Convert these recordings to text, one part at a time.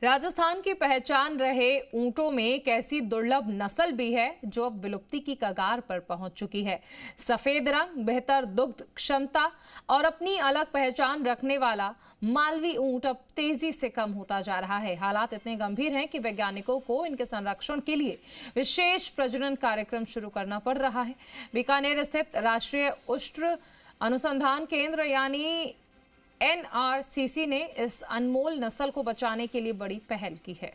राजस्थान की पहचान रहे ऊंटों में एक ऐसी दुर्लभ नस्ल भी है जो अब विलुप्ति की कगार पर पहुंच चुकी है। सफेद रंग, बेहतर दुग्ध क्षमता और अपनी अलग पहचान रखने वाला मालवी ऊंट अब तेजी से कम होता जा रहा है। हालात इतने गंभीर हैं कि वैज्ञानिकों को इनके संरक्षण के लिए विशेष प्रजनन कार्यक्रम शुरू करना पड़ रहा है। बीकानेर स्थित राष्ट्रीय उष्ट्र अनुसंधान केंद्र यानी NRCC ने इस अनमोल नस्ल को बचाने के लिए बड़ी पहल की है।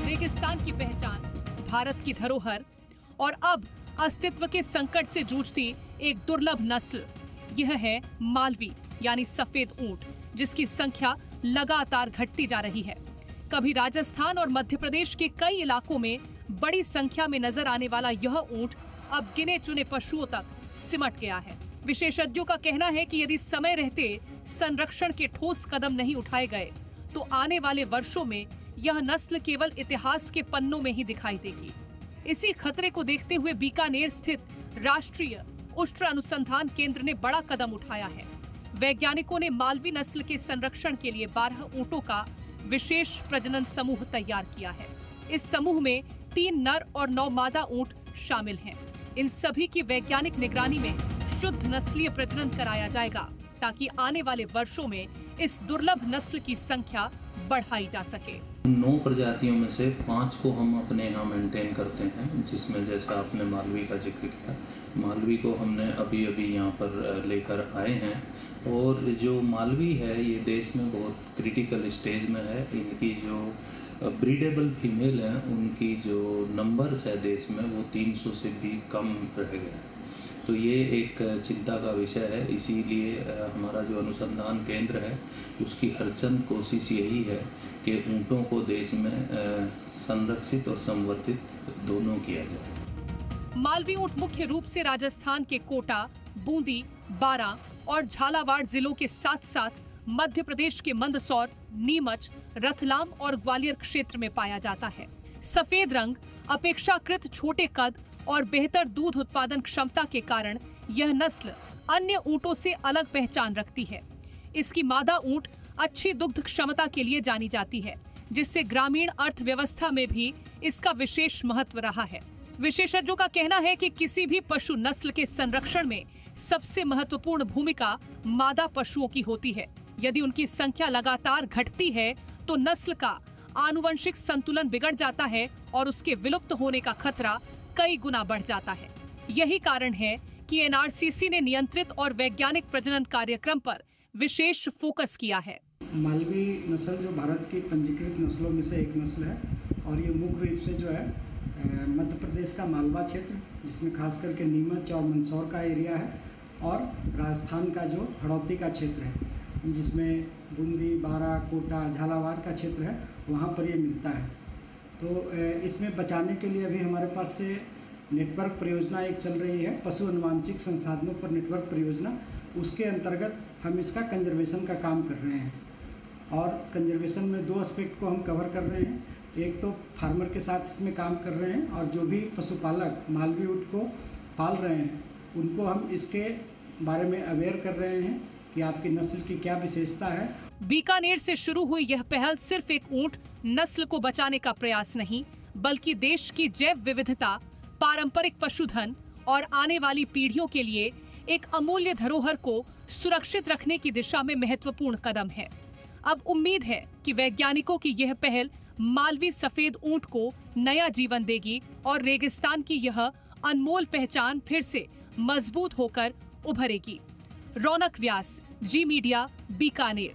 रेगिस्तान की पहचान, भारत की धरोहर और अब अस्तित्व के संकट से जूझती एक दुर्लभ नस्ल, यह है मालवी यानी सफेद ऊंट, जिसकी संख्या लगातार घटती जा रही है। कभी राजस्थान और मध्य प्रदेश के कई इलाकों में बड़ी संख्या में नजर आने वाला यह ऊंट अब गिने चुने पशुओं तक सिमट गया है। विशेषज्ञों का कहना है कि यदि समय रहते संरक्षण के ठोस कदम नहीं उठाए गए तो आने वाले वर्षों में यह नस्ल केवल इतिहास के पन्नों में ही दिखाई देगी। इसी खतरे को देखते हुए बीकानेर स्थित राष्ट्रीय उष्ट्र अनुसंधान केंद्र ने बड़ा कदम उठाया है। वैज्ञानिकों ने मालवी नस्ल के संरक्षण के लिए 12 ऊंटों का विशेष प्रजनन समूह तैयार किया है। इस समूह में 3 नर और 9 मादा ऊंट शामिल हैं। इन सभी की वैज्ञानिक निगरानी में शुद्ध नस्लीय प्रजनन कराया जाएगा ताकि आने वाले वर्षों में इस दुर्लभ नस्ल की संख्या बढ़ाई जा सके। 9 प्रजातियों में से 5 को हम अपने यहाँ मेंटेन करते हैं, जिसमें जैसा आपने मालवी का जिक्र किया, मालवी को हमने अभी यहाँ पर लेकर आए हैं। और जो मालवी है ये देश में बहुत क्रिटिकल स्टेज में है। इनकी जो ब्रीडेबल फीमेल हैं उनकी जो नंबर्स है देश में वो 300 से भी कम रह गए। तो ये एक चिंता का विषय है। इसीलिए हमारा जो अनुसंधान केंद्र है उसकी हरचंद कोशिश यही है कि ऊँटों को देश में संरक्षित और संवर्धित दोनों किया जाए। मालवी ऊंट मुख्य रूप से राजस्थान के कोटा, बूंदी, बारां और झालावाड़ जिलों के साथ साथ मध्य प्रदेश के मंदसौर, नीमच, रतलाम और ग्वालियर क्षेत्र में पाया जाता है। सफेद रंग, अपेक्षाकृत छोटे कद और बेहतर दूध उत्पादन क्षमता के कारण यह नस्ल अन्य ऊंटों से अलग पहचान रखती है। इसकी मादा ऊंट अच्छी दुग्ध क्षमता के लिए जानी जाती है, जिससे ग्रामीण अर्थव्यवस्था में भी इसका विशेष महत्व रहा है। विशेषज्ञों का कहना है कि किसी भी पशु नस्ल के संरक्षण में सबसे महत्वपूर्ण भूमिका मादा पशुओं की होती है। यदि उनकी संख्या लगातार घटती है तो नस्ल का आनुवंशिक संतुलन बिगड़ जाता है और उसके विलुप्त होने का खतरा कई गुना बढ़ जाता है। यही कारण है कि NRCC ने नियंत्रित और वैज्ञानिक प्रजनन कार्यक्रम पर विशेष फोकस किया है। मालवी नस्ल जो भारत की पंजीकृत नस्लों में से एक नस्ल है और ये मुख्य रूप से जो है मध्य प्रदेश का मालवा क्षेत्र, जिसमें खास करके नीमच और मंदसौर का एरिया है, और राजस्थान का जो हड़ौती का क्षेत्र है, जिसमें बूंदी, बारां, कोटा, झालावाड़ का क्षेत्र है, वहाँ पर ये मिलता है। तो इसमें बचाने के लिए अभी हमारे पास से नेटवर्क परियोजना एक चल रही है, पशु अनुवांशिक संसाधनों पर नेटवर्क परियोजना। उसके अंतर्गत हम इसका कंजर्वेशन का काम कर रहे हैं और कंजर्वेशन में 2 एस्पेक्ट को हम कवर कर रहे हैं। एक तो फार्मर के साथ इसमें काम कर रहे हैं और जो भी पशुपालक मालवी ऊंट को पाल रहे हैं उनको हम इसके बारे में अवेयर कर रहे हैं कि आपकी नस्ल की क्या विशेषता है। बीकानेर से शुरू हुई यह पहल सिर्फ एक ऊंट नस्ल को बचाने का प्रयास नहीं, बल्कि देश की जैव विविधता, पारंपरिक पशुधन और आने वाली पीढ़ियों के लिए एक अमूल्य धरोहर को सुरक्षित रखने की दिशा में महत्वपूर्ण कदम है। अब उम्मीद है कि वैज्ञानिकों की यह पहल मालवी सफेद ऊंट को नया जीवन देगी और रेगिस्तान की यह अनमोल पहचान फिर से मजबूत होकर उभरेगी। रौनक व्यास, जी मीडिया, बीकानेर।